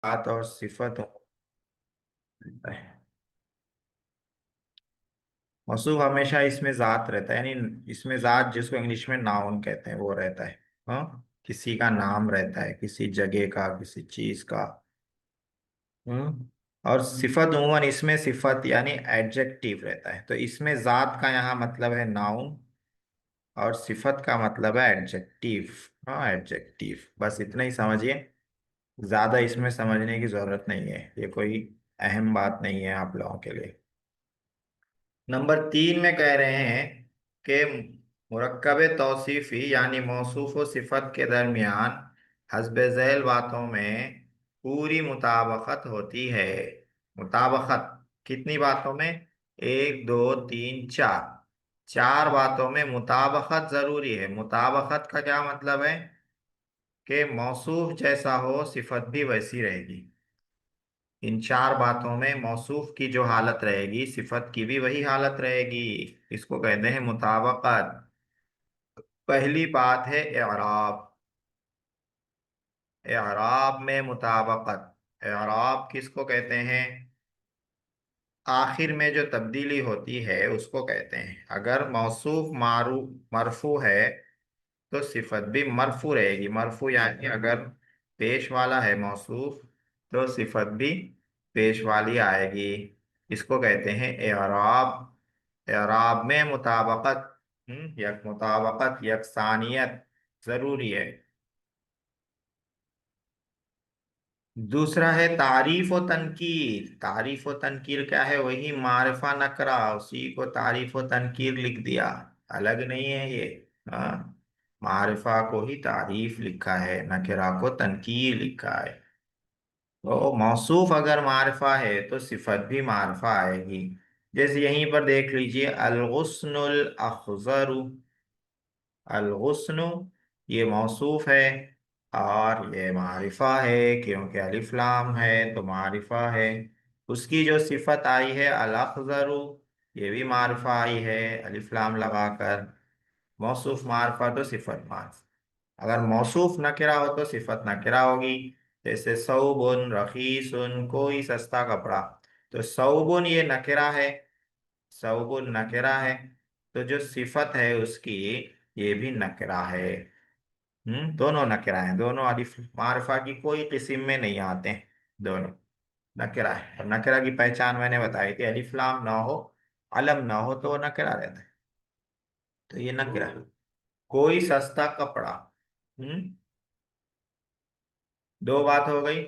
ज़ात और सिफत रहता है। मौसूफ हमेशा इसमें ज़ात रहता है, यानी इसमें ज़ात जिसको इंग्लिश में नाउन कहते हैं वो रहता है। हाँ, किसी का नाम रहता है, किसी जगह का, किसी चीज का। और सिफत उमूमन इसमें सिफत यानी एडजेक्टिव रहता है, तो इसमें ज़ात का यहाँ मतलब है नाउन और सिफत का मतलब है एडजेक्टिव। हाँ, एडजेक्टिव, बस इतना ही समझिए। ज्यादा इसमें समझने की जरूरत नहीं है, ये कोई अहम बात नहीं है आप लोगों के लिए। नंबर 3 में कह रहे हैं कि मुरक्कब तौसीफी यानी मौसूफ व सिफत के दरमियान हस्ब झैल बातों में पूरी मुताबकत होती है। मुताबकत कितनी बातों में? 1 2 3 4, 4 बातों में मुताबकत जरूरी है। मुताबकत का क्या मतलब है? कि मौसूफ जैसा हो सिफत भी वैसी रहेगी। इन 4 बातों में मौसूफ की जो हालत रहेगी सिफत की भी वही हालत रहेगी। इसको कहते हैं मुताबकत। पहली बात है एराब। एराब में मुताबकत। एराब किसको कहते हैं? आखिर में जो तब्दीली होती है उसको कहते हैं। अगर मौसूफ मारू मरफू है तो सिफत भी मरफू रहेगी। मरफू यानी अगर पेश वाला है मौसूफ तो सिफत भी पेश वाली आएगी। इसको कहते हैं एराब। एराब में मुताबकत, यक मुताबकत यकसानियत जरूरी है। दूसरा है तारीफ व तनकीर। तारीफ व तनकीर क्या है? वही मारिफा नकरा, उसी को तारीफ व तनकीर लिख दिया, अलग नहीं है ये। हाँ, मारिफा को ही तारीफ लिखा है, नकरा को तनकीर लिखा है। तो मौसूफ अगर मारिफा है तो सिफत भी मारिफा आएगी। जैसे यहीं पर देख लीजिए, अलगुस्नुल अखज़रु। अलगुस्नु ये मौसूफ है और ये मारिफा है, क्योंकि अलिफ लाम है तो मारिफा है। उसकी जो सिफत आई है अल अखज़रु, ये भी मारिफा आई है अलिफ लाम लगाकर। मौसूफ मारिफा तो सिफत मारिफा। अगर मौसूफ नकिरा हो तो सिफत नकिरा होगी। जैसे सौबुन रखीसुन, कोई सस्ता कपड़ा। तो सौबुन ये नकिरा है, सौबुन नकिरा है, तो जो सिफत है उसकी ये भी नकिरा है। दोनों नकिरा है, दोनों अलिफ मारिफा की कोई किस्म में नहीं आते हैं, दोनों नकिरा है। और नकिरा की पहचान मैंने बताई थी, अलिफ लाम ना हो, अलम ना हो तो वो नकिरा रहता है। तो ये नकिरा है। कोई सस्ता कपड़ा। हम्म 2 बात हो गई।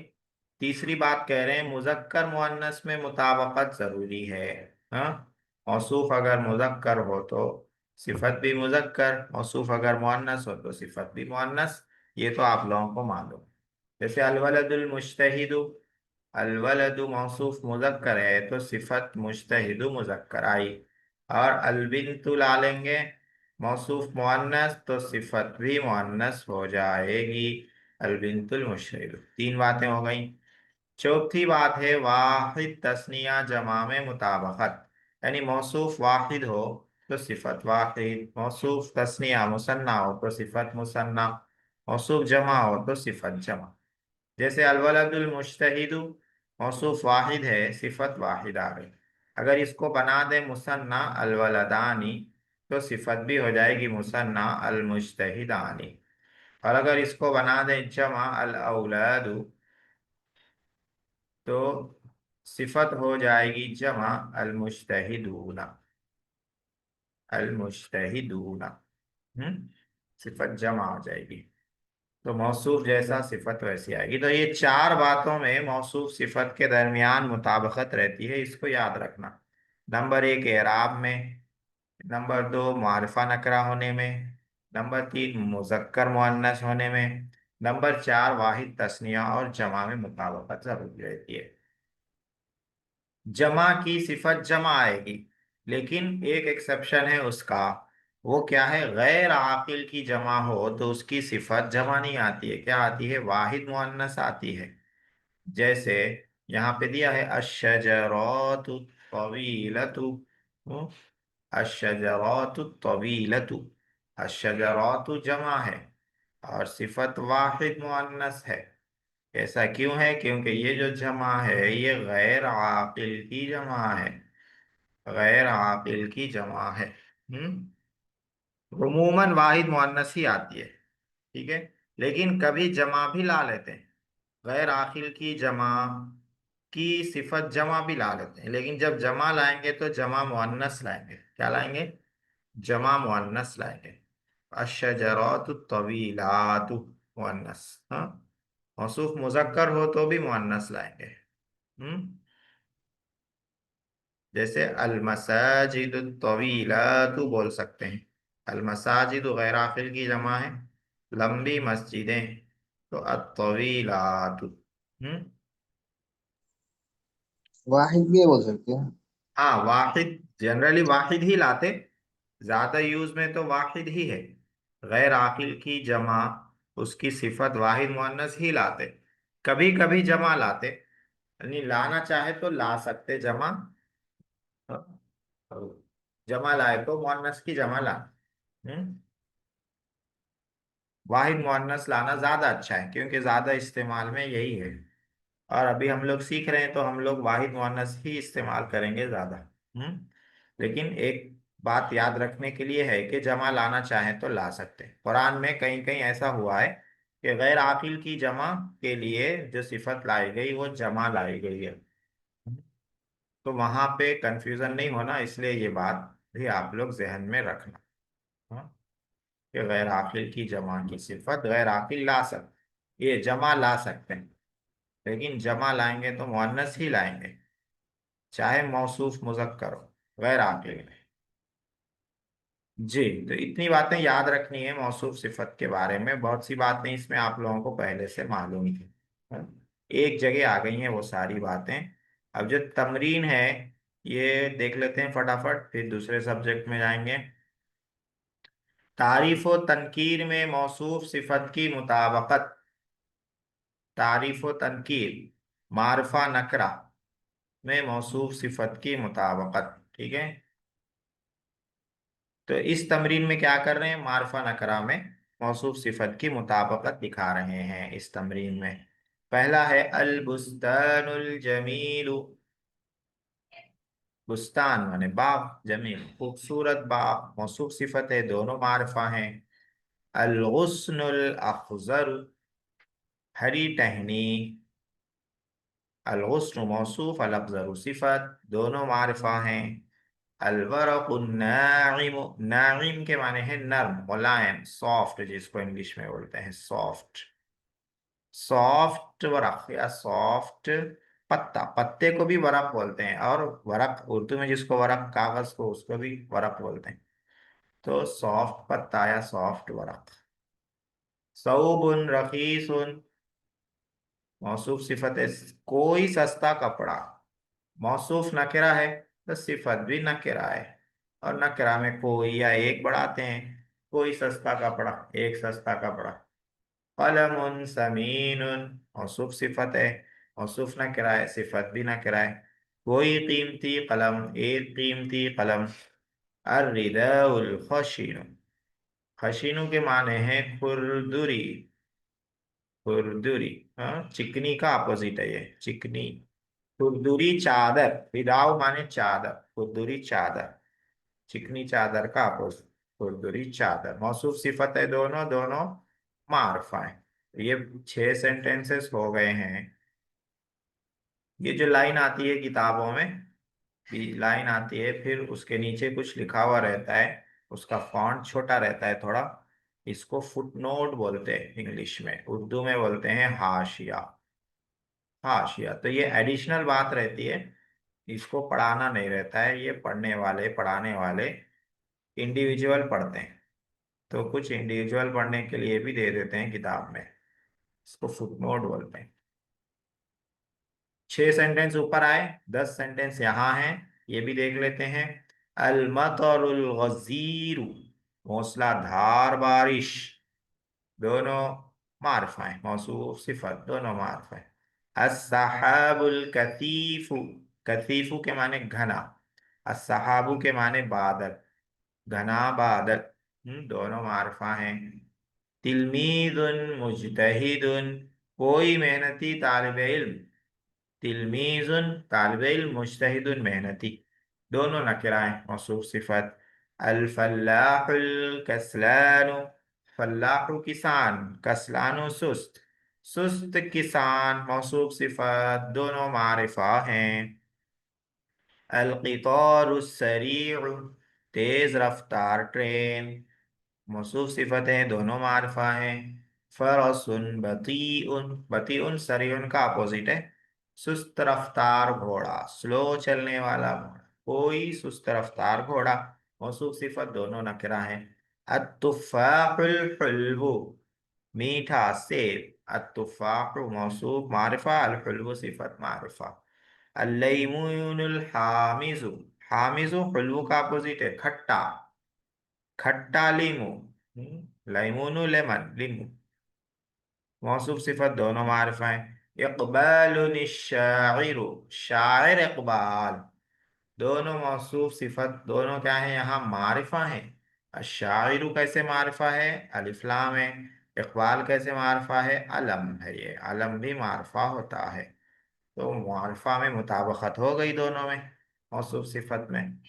तीसरी बात कह रहे हैं मुजक्कर मुअन्नस में मुताबकत जरूरी है। हाँ, मौसूफ अगर मुजक्कर हो तो सिफत भी मुजक्कर, मौसूफ अगर मुअन्नस हो तो सिफत भी मुअन्नस। ये तो आप लोगों को मालूम। जैसे अलवलदुल मुज्तहिदु, अलवलदु मौसूफ मुजक्कर है तो सिफत मुज्तहिदु मुजक्कर आई। और अलबिन्तु ला लेंगे, मौसूफ मुअन्नस तो सिफत भी मुअन्नस हो जाएगी, अलबिन्तुल मुज्तहिदु। 3 बातें हो गई। चौथी बात है वाहिद तस्निया जमा में मुताबकत। यानी मौसूफ वाहिद हो तो सिफत वाहिद, मौसूफ तस्निया मुसन्ना हो तो सिफत मुसन्ना, मौसूफ जमा हो तो सिफत जमा। जैसे अलवलदुल मुज्तहिदु मौसूफ वाहिद है, सिफत वाहिद आ गई। अगर इसको बना दे मुसन्ना अलवलदानी तो सिफत भी हो जाएगी मुसन्ना अल मुज्तहिदानी। और अगर इसको बना दे जमा अल औलादु तो सिफत हो जाएगी जमा अल मुज्तहिदूना। अल मुज्तहिदूना। सिफत जमा हो जाएगी। तो मौसूफ जैसा सिफत वैसी आएगी। तो ये 4 बातों में मौसूफ सिफत के दरमियान मुताबकत रहती है, इसको याद रखना। नंबर 1 एराब में, नंबर 2 मारिफा नकरा होने में, नंबर 3 मुजक्कर मुअन्नस होने में, नंबर 4 वाहिद तस्निया और जमा में मुताबकत जरूरी रहती है। जमा की सिफत जमा आएगी, लेकिन एक एक्सेप्शन है उसका। वो क्या है? गैर आकिल की जमा हो तो उसकी सिफत जमा नहीं आती है। क्या आती है? वाहिद मुअन्नस आती है। जैसे यहाँ पे दिया है अशजरातु तवीलतु। अशजरातु तवीलतु। अशजरातु जमा है और सिफत वाहिद मुअन्नस है। ऐसा क्यों है? क्योंकि ये जो जमा है ये गैर आकिल की जमा है, गैर आकिल की जमा है। उमूमन वाहिद मुअन्नस ही आती है, ठीक है, लेकिन कभी जमा भी ला लेते हैं। गैर आकिल की जमा की सिफत जमा भी ला लेते हैं, लेकिन जब जमा लाएंगे तो जमा मुअन्नस लाएंगे। क्या लाएंगे? जमा मुअन्नस लाएंगे। अशजरातु तवीलातु मुअन्नस। हाँ, मौसूफ मुजक्कर हो तो भी मुअन्नस लाएंगे। जैसे अल मसाजिदु तवीलातु बोल सकते हैं। अल मसाजिदु गैर आकिल की जमा है, लंबी मस्जिदें, तो अतवीलातु। हम्म वाहिद भी बोल सकते हैं। हाँ, वाहिद जनरली वाहिद ही लाते, ज्यादा यूज में तो वाहिद ही है। गैर आकिल की जमा, उसकी सिफत वाहिद मुअन्नस ही लाते। कभी कभी जमा लाते, यानी लाना चाहे तो ला सकते जमा। जमा लाए तो मुअन्नस की जमा ला। हम्म वाहिद मुअन्नस लाना ज्यादा अच्छा है, क्योंकि ज्यादा इस्तेमाल में यही है। और अभी हम लोग सीख रहे हैं तो हम लोग वाहिद मुअन्नस ही इस्तेमाल करेंगे ज्यादा। हम्म लेकिन एक बात याद रखने के लिए है कि जमा लाना चाहे तो ला सकते हैं। कुरान में कहीं कहीं ऐसा हुआ है कि गैर आकिल की जमा के लिए जो सिफत लाई गई वो जमा लाई गई है। तो वहां पे कंफ्यूजन नहीं होना, इसलिए ये बात भी आप लोग जहन में रखना। हाँ, कि गैर आकिल की जमा की सिफत गैर आकिल ला सकते, ये जमा ला सकते हैं, लेकिन जमा लाएंगे तो मुअन्नस ही लाएंगे, चाहे मौसूफ मुजक्कर हो, गैर आकिल में। जी, तो इतनी बातें याद रखनी है मौसूफ सिफत के बारे में। बहुत सी बातें इसमें आप लोगों को पहले से मालूम थी, हाँ? एक जगह आ गई हैं वो सारी बातें। अब जो तमरीन है ये देख लेते हैं फटाफट, फिर दूसरे सब्जेक्ट में जाएंगे। तारीफ व तनकीर में मौसूफ सिफत की मुताबकत। तारीफ व तनकीर, मारफा नकरा में मौसूफ सिफत की मुताबकत, ठीक है। तो इस तमरीन में क्या कर रहे हैं? मारफा नकरा में मौसूफ सिफत की मुताबकत दिखा रहे हैं इस तमरीन में। पहला है अल बुस्तानुल जमीलु। बुस्तान माने बाग, जमील खूबसूरत बाग, मौसूफ सिफत है, दोनों मारफा हैं। अल गुस्नुल अखजर, हरी टहनी। अल गुस्नु मौसूफ, अल अखजर सिफत, दोनों मारफा हैं। अल वरकुन नाइम, नाइम के माने हैं नर्म, मुलायम, सॉफ्ट, जिसको इंग्लिश में बोलते हैं सॉफ्ट। सॉफ्ट वरक या सॉफ्ट पत्ता, पत्ते को भी वरक बोलते हैं, और वरक उर्दू में जिसको वरक, कागज को, उसको भी वरक बोलते हैं। तो सॉफ्ट पत्ता या सॉफ्ट वरक। सऊबुन रखीसुन, मौसूफ सिफत है, कोई सस्ता कपड़ा। मौसूफ नकेरा है तो सिफत भी नकेरा है, और नकेरा में कोई या एक बढ़ाते हैं। कोई सस्ता कपड़ा, एक सस्ता कपड़ा। कलमुन समीनुन, मौसूफ सिफत है, मौसूफ नकेरा है, सिफत भी नकेरा है। कोई कीमती कलम, एक कीमती कलम। अर्रिदाउल खशीनु, खशीनु के माने हैं खुरदुरी। खुरदुरी, हाँ, चिकनी का अपोजिट है ये, चिकनी। खुरदुरी चादर, रिदाव माने चादर, खुरदुरी चादर, चिकनी चादर का अपोजिट। खुरदुरी चादर मौसूफ सिफत है, दोनों दोनों मारफा है। ये 6 सेंटेंसेस हो गए हैं। ये जो लाइन आती है किताबों में, ये लाइन आती है, फिर उसके नीचे कुछ लिखा हुआ रहता है, उसका फॉन्ट छोटा रहता है थोड़ा, इसको फुटनोट बोलते हैं इंग्लिश में, उर्दू में बोलते हैं हाशिया। हाशिया, तो ये एडिशनल बात रहती है, इसको पढ़ाना नहीं रहता है, ये पढ़ने वाले, पढ़ाने वाले इंडिविजुअल पढ़ते हैं। तो कुछ इंडिविजुअल पढ़ने के लिए भी दे देते हैं किताब में, इसको फुटनोट बोलते हैं। 6 सेंटेंस ऊपर आए, 10 सेंटेंस यहाँ हैं, ये भी देख लेते हैं। अल मतरुल गजीरु, मूसलाधार बारिश, दोनों मारफा है, मौसूफ सिफत, दोनों मारफा है। अस्सहाबुल कतीफु, कतीफु के माने घना, अस्सहाबु के माने बादल, घना बादल। दोनों मारफा हैं। तिलमीदुन मुजतहिदुन, कोई मेहनती तालिब इल्म, तिलमीजुन तालिब इल्म, मुज्तहिदुन मेहनती, दोनों नकिराएं मौसूफ सिफत। अल फल्लाहुल कस्लानु, फल्लाहु किसान, कस्लानु सुस्त, सुस्त किसान मौसूफ सिफत, दोनों मारिफा हैं। अल क़ितारु सरीउ, तेज रफ्तार ट्रेन, मौसूफ सिफतें, दोनों मारिफा हैं। फरसुन बतीउन, बतीउन सरीउन का अपोजिट है, सुस्त रफ्तार घोड़ा, स्लो चलने वाला घोड़ा, कोई सुस्त रफ्तार घोड़ा, मौसूफ सिफत, दोनों नकरा हैं। अत्तुफ़ाहुल हुल्वु, मीठा सेब, अत्तुफ़ाहु मौसूफ मारिफा, अल हुल्वु सिफत मारिफा। अल्लैमुनुल हामिज़ु, हामिज़ु हुल्वु का अपोजिट है, खट्टा, खट्टा लीमू, लैमूनु लेमन लीमू, मौसूफ सिफत, दोनों मारिफा हैं। इक़बालुन शाइरु, शायर इक़बाल, दोनों मौसूफ सिफत, दोनों क्या है यहाँ मारिफा हैं। अशाइरु कैसे मारिफा है, अलिफ लाम है। इक़बाल कैसे मारिफा है, अलम है, ये अलम भी मारिफा होता है। तो मारिफा में मुताबकत हो गई दोनों में, मौसूफ सिफत में।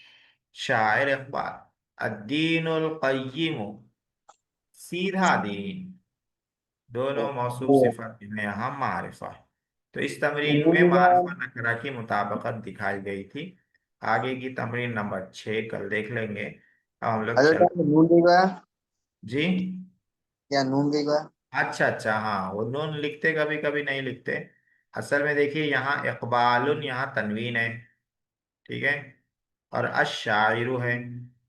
शायर इक़बाल, अद्दीनुल क़य्यिम, सीधा दीन, दोनों मौसूफ वो सिफत में यहाँ मारिफा है। तो इस तमरीन में नून मारिफा नकरा की मुताबकत दिखाई गई थी। आगे की तमरीन नंबर 6 कल देख लेंगे। अब हम लोग अरे चल। बेटा नून देखा है? जी। क्या नून देखा है? अच्छा अच्छा, हाँ वो नून लिखते कभी कभी नहीं लिखते। असल में देखिए यहाँ इकबालुन, यहाँ तनवीन है, ठीक है, और अशाइरु है,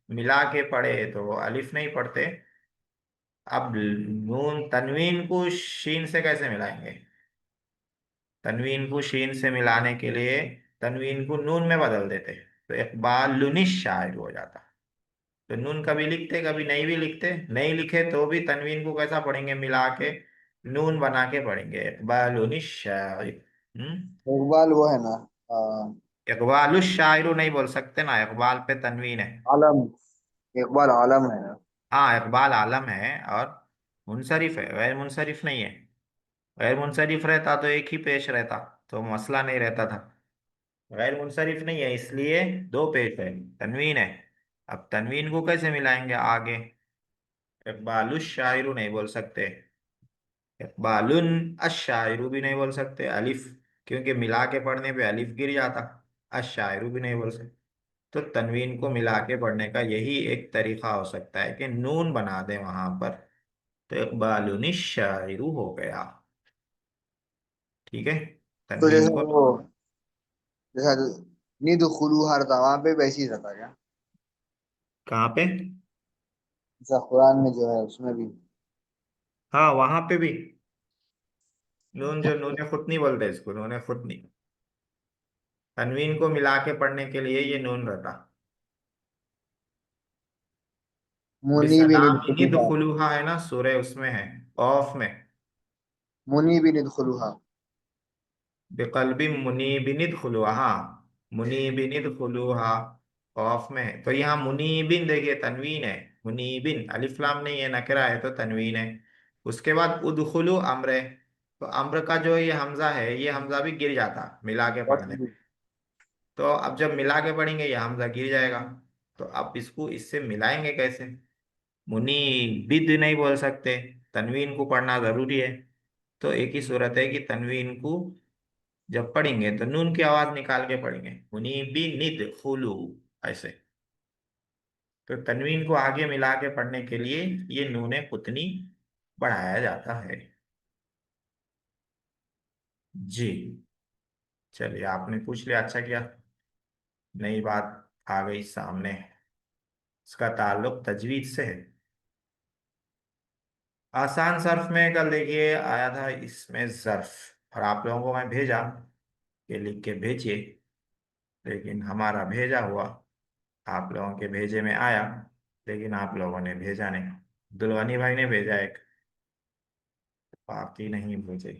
मिला के पढ़े तो वो अलिफ नहीं पढ़ते। अब नून तनवीन को शीन से कैसे मिलाएंगे, तनवीन को शीन से मिलाने के लिए तनवीन को नून में बदल देते, तो इकबालुनिश शायर हो जाता। तो नून कभी लिखते कभी नहीं भी लिखते, नहीं लिखे तो भी तनवीन को कैसा पढ़ेंगे, मिला के नून बना के पढ़ेंगे, इकबालुनिश शायर। इकबाल वो है ना, इकबालुश शायरू नहीं बोल सकते ना, इकबाल पे तनवीन है। आलम। इकबाल आलम है ना। हाँ इकबाल आलम है, और मुनसरिफ है, गैर मुनसरिफ नहीं है। गैर मुनसरिफ रहता तो एक ही पेश रहता, तो मसला नहीं रहता था। गैर मुनसरिफ नहीं है, इसलिए दो पेश है, तनवीन है। अब तनवीन को कैसे मिलाएंगे आगे, इकबालुश शायरू नहीं बोल सकते, इकबालुन अशायरू भी नहीं बोल सकते, अलिफ, क्योंकि मिला के पढ़ने पे अलिफ गिर जाता। अशायरू भी नहीं बोल सकते। तो तनवीन को मिला के पढ़ने का यही एक तरीका हो सकता है कि नून बना दें वहां पर, तो इकबालुन शायरू हो गया, ठीक है। तो तनवीन जैसे को वो, जैसा नींद खुलू हर था वहां पे वैसे ही रहता क्या? कहाँ पे। जैसा कुरान में जो है उसमें भी। हाँ वहां पे भी नून, जो नून खुतनी बोलते हैं इसको, नून खुतनी, तनवीन को मिला के पढ़ने के लिए ये नून रहता। मुनी भी नींद बिसलाम खुलू था। दुखुलुहा है ना, सूरह उसमें है, औफ में, मुनी भी नींद खुलू हा। बेकल्बी मुनीबिन इदखुलूहा, हाँ मुनीबिन इदखुलूहा, औफ में है। तो यहाँ मुनीबिन देखिए तनवीन है, मुनीबिन अलिफ लाम नहीं है, नकरा है तो तनवीन है। उसके बाद उदखुलु अम्र है, तो अम्र का जो ये हमजा है, ये हमजा भी गिर जाता मिला के और पढ़ने भी। पे। तो अब जब मिला के पढ़ेंगे ये हमजा गिर जाएगा। तो अब इसको इससे मिलाएंगे कैसे, मुनी बिद नहीं बोल सकते, तनवीन को पढ़ना जरूरी है। तो एक ही सूरत है कि तनवीन को जब पढ़ेंगे तो नून की आवाज निकाल के पढ़ेंगे, मुनी बी निद खुलू, ऐसे। तो तनवीन को आगे मिला के पढ़ने के लिए ये नूने कुतनी बढ़ाया जाता है। जी। चलिए आपने पूछ लिया, अच्छा किया, नई बात आ गई सामने, इसका ताल्लुक तजवीज से है। आसान सर्फ में कल देखिए आया था, इसमें जर्फ, और आप लोगों को मैं भेजा कि लिख के भेजिए, लेकिन हमारा भेजा हुआ आप लोगों के भेजे में आया, लेकिन आप लोगों ने भेजा नहीं। दुल्हनी भाई ने भेजा एक, बाकी नहीं भेजे।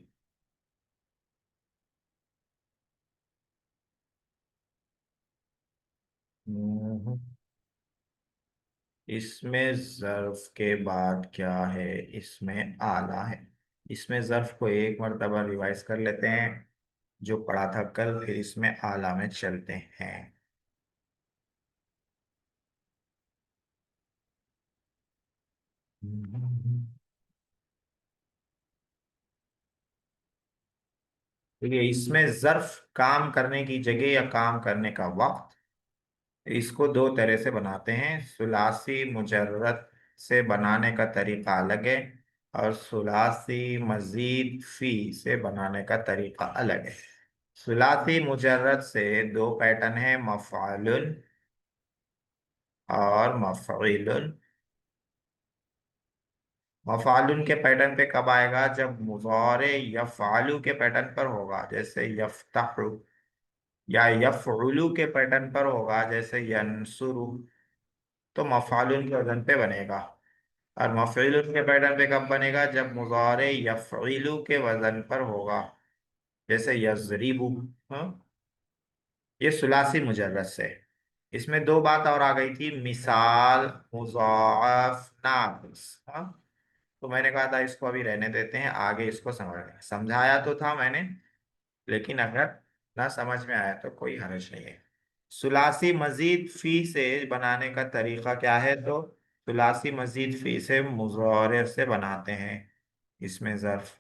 हम्म, इसमें जर्फ के बाद क्या है, इसमें आला है। इसमें ज़र्फ को एक मरतबा रिवाइज कर लेते हैं जो पढ़ा था कल, फिर इसमें आला में चलते हैं। देखिए, इसमें ज़र्फ काम करने की जगह या काम करने का वक्त, इसको दो तरह से बनाते हैं। सुलासी मुजर्रद से बनाने का तरीका अलग है, और सुलासी मजीद फी से बनाने का तरीका अलग है। सुलासी मुजर्रद से दो पैटर्न है, मफ़अलुन और मफ़इलुन। मफ़अलुन के पैटर्न पे कब आएगा? जब मुज़ारे यफ़अलु के पैटर्न पर होगा, जैसे यफ्तहु, या यफ़उलु के पैटर्न पर होगा, जैसे यंसुरु, तो मफ़अलुन के वजन पे बनेगा। और मफ़इलुन के पैटर्न पे कब बनेगा? जब मुज़ारे यफ़इलु के वजन पर होगा, जैसे यज़रिबु। हाँ, ये सुलासी मुजर्रद से। इसमें दो बात और आ गई थी, मिसाल, मुज़ाअफ, नाक़िस। हाँ, तो मैंने कहा था इसको अभी रहने देते हैं, आगे इसको समझाया तो था मैंने, लेकिन अगर ना समझ में आया तो कोई हर्ज नहीं है। सुलासी मजीद फी से बनाने का तरीका क्या है? तो सुलासी मजीद फी से मुज़ारे से बनाते हैं। इसमें ज़र्फ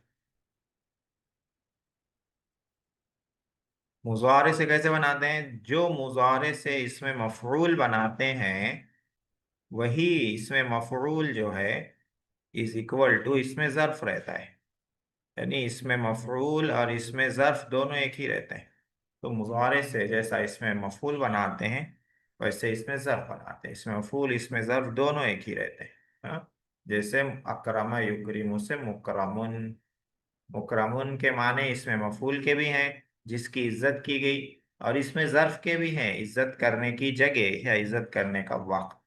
मुज़ारे से कैसे बनाते हैं? जो मुज़ारे से इसमें मफ़ऊल बनाते हैं, वही इसमें मफ़ऊल जो है इज इक्वल टू इसमें ज़र्फ रहता है। यानी इसमें मफ़ऊल और इसमें ज़र्फ दोनों एक ही रहते हैं। तो मुज़ारे से जैसा इसमें मफ़ऊल बनाते हैं, वैसे इसमें ज़र्फ बनाते हैं। इसमें मफ़ऊल इसमें ज़र्फ दोनों एक ही रहते हैं। हाँ? जैसे अकरमा युकरिमु से मुकरमुन। मुकरमुन के माने इसमें मफ़ऊल के भी हैं, जिसकी इज्जत की गई, और इसमें ज़र्फ के भी हैं, इज्जत करने की जगह या इज्जत करने का वक्त।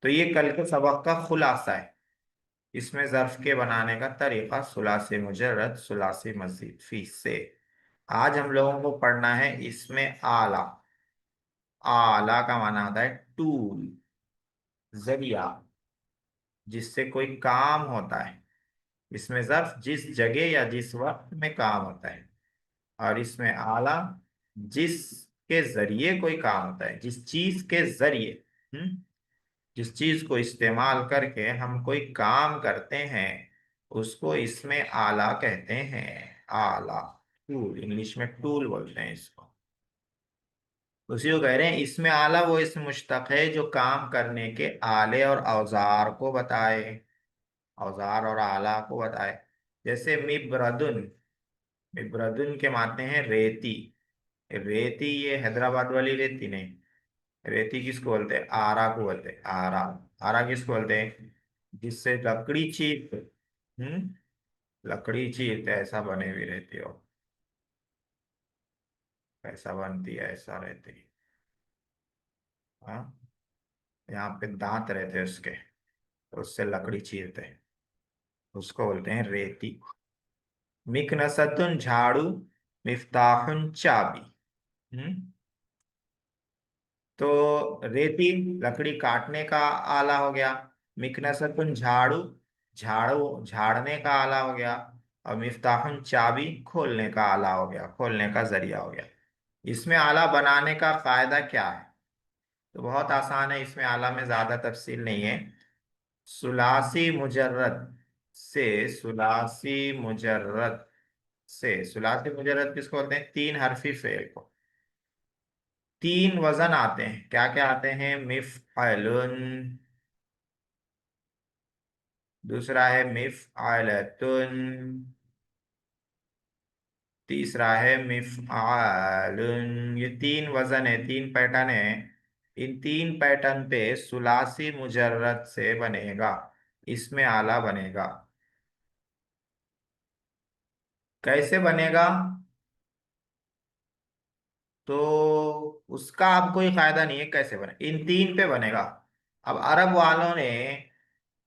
तो ये कल के सबक का खुलासा है। इसमें ज़र्फ के बनाने का तरीका सुलासी मुजर्रद, सुलासी मजीद फी से। आज हम लोगों को पढ़ना है इसमें आला। आला का माना होता है टूल, जरिया, जिससे कोई काम होता है। इसमें ज़र्फ जिस जगह या जिस वक्त में काम होता है, और इसमें आला जिसके जरिए कोई काम होता है, जिस चीज के जरिए, जिस चीज को इस्तेमाल करके हम कोई काम करते हैं, उसको इसमें आला कहते हैं। आला, टूल, इंग्लिश में टूल बोलते हैं इसको। उसी को कह रहे हैं इसमें आला, वो इसमें मुश्तक है जो काम करने के आले और औजार को बताए। औजार और आला को बताए। जैसे मिब्रदुन, मिब्रदुन के मानते हैं रेती। रेती ये हैदराबाद वाली रेती नहीं। रेती किसको बोलते हैं? आरा को बोलते हैं। आरा, आरा किसको बोलते हैं? जिससे लकड़ी चीर, लकड़ी चीरते ऐसा बने हुई रहती हो, ऐसा बनती है, ऐसा रहती है। हाँ, यहाँ पे दांत रहते हैं उसके, तो उससे लकड़ी चीरते हैं, उसको बोलते हैं रेती। मिकनसतुन झाड़ू, मिफ्ताहुन चाबी। हम्म तो रेती लकड़ी काटने का आला हो गया। मिकनसतुन झाड़ू, झाड़ू झाड़ने का आला हो गया। और मिफ्ताहुन चाबी खोलने का आला हो गया, खोलने का जरिया हो गया। इसमें आला बनाने का फायदा क्या है? तो बहुत आसान है, इसमें आला में ज्यादा तफसील नहीं है। सुलासी मुजर्रद से, सुलासी मुजर्रद से, सुलासी मुजर्रद किसको बोलते हैं? तीन हरफी फेल को। तीन वजन आते हैं, क्या क्या आते हैं? मिफ़अलुन, दूसरा है मिफ़अलतुन, तीसरा है मिफ़आलुन। ये तीन वजन है, तीन पैटर्न है। इन तीन पैटर्न पे सुलासी मुजर्रद से बनेगा, इसमें आला बनेगा। कैसे बनेगा? तो उसका अब कोई फायदा नहीं है कैसे बने, इन तीन पे बनेगा। अब अरब वालों ने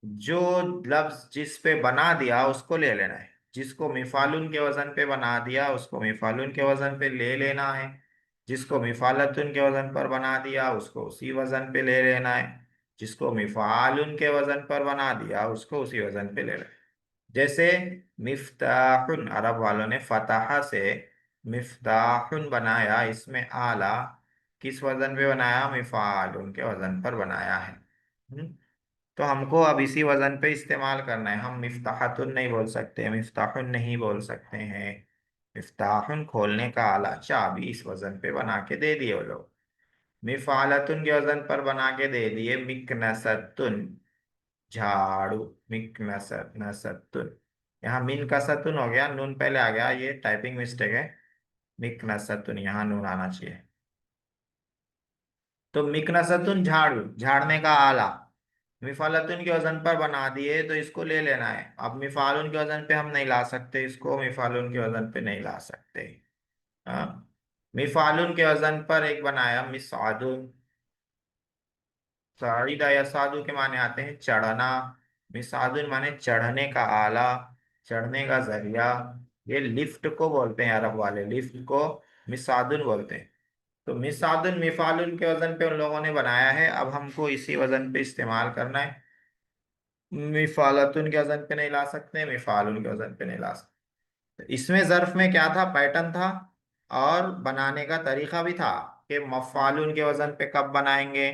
जो लफ्ज जिस पे बना दिया उसको ले लेना है। जिसको मिफालुन के वजन पे बना दिया उसको मिफालुन के वजन पे ले लेना है। जिसको मिफालतुन के वजन पर बना दिया उसको उसी वजन पे ले लेना है। जिसको मिफालुन के वजन पर बना दिया उसको उसी वजन पे ले लेना है। जैसे मिफ्ताहुन, अरब वालों ने फतहा से मिफ्ताहुन बनाया, इसमें आला किस वजन पे बनाया, मिफालुन के वजन पर बनाया है। तो हमको अब इसी वजन पे इस्तेमाल करना है। हम मिफ्ताहतुन नहीं बोल सकते, मिफ्ताहुन नहीं बोल सकते हैं। मिफ्ताहुन खोलने का आला, चाबी, इस वजन पे बना के दे दिए वो लोग। मिफालतुन के वजन पर बना के दे दिए मिकनसतुन, झाड़ू। मिकनसत नसतुन, यहाँ मिन का सतुन हो गया, नून पहले आ गया, ये टाइपिंग मिस्टेक है। मिकनसतुन, यहाँ नून आना चाहिए। तो मिकनसतुन झाड़ू, झाड़ने का आला। मिफालतुन के वजन पर बना दिए तो इसको ले लेना है। अब मिफालुन के वजन पे हम नहीं ला सकते इसको, मिफालुन के वजन पे नहीं ला सकते। हाँ, मिफालुन के वजन पर एक बनाया मिसादुन। साइदा या साधु के माने आते हैं चढ़ना। मिसादुन माने चढ़ने का आला, चढ़ने का जरिया। ये लिफ्ट को बोलते हैं अरब वाले, लिफ्ट को मिसादुन बोलते हैं। तो मिसादुन मिफालुन के वजन पे उन लोगों ने बनाया है, अब हमको इसी वजन पे इस्तेमाल करना है। मिफालतुन के वजन पे नहीं ला सकते, मिफालुन के वजन पे नहीं ला सकते। तो इसमें ज़र्फ में क्या था, पैटर्न था, और बनाने का तरीका भी था कि मफालुन के वजन पे कब बनाएंगे,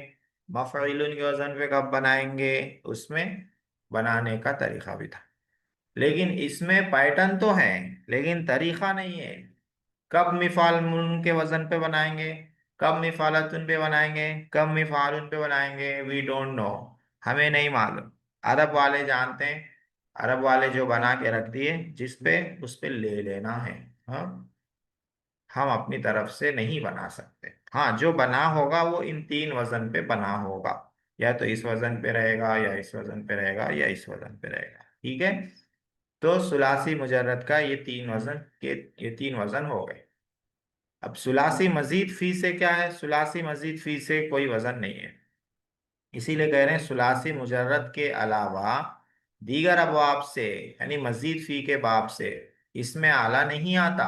मफइलुन के वजन पे कब बनाएंगे, उसमें बनाने का तरीका भी था। लेकिन इसमें पैटर्न तो है लेकिन तरीका नहीं है। कब मिफालुन के वजन पे बनाएंगे, कब मिफालतुन पे बनाएंगे, कब मिफालुन पे बनाएंगे, वी डोंट नो, हमें नहीं मालूम। अरब वाले जानते हैं, अरब वाले जो बना के रख दिए जिस पे उस पे ले लेना है। हाँ, हम अपनी तरफ से नहीं बना सकते। हाँ, जो बना होगा वो इन तीन वजन पे बना होगा, या तो इस वजन पे रहेगा, या इस वजन पे रहेगा, या इस वजन पे रहेगा। ठीक है। तो सुलासी मुजर्रद का ये तीन वजन के, ये तीन वजन हो गए। अब सुलासी मजीद फी से क्या है, सुलासी मजीद फी से कोई वजन नहीं है। इसीलिए कह रहे हैं सुलासी मुजर्रद के अलावा दीगर अबवाब से, यानी मजीद फी के बाब से इसमें आला नहीं आता।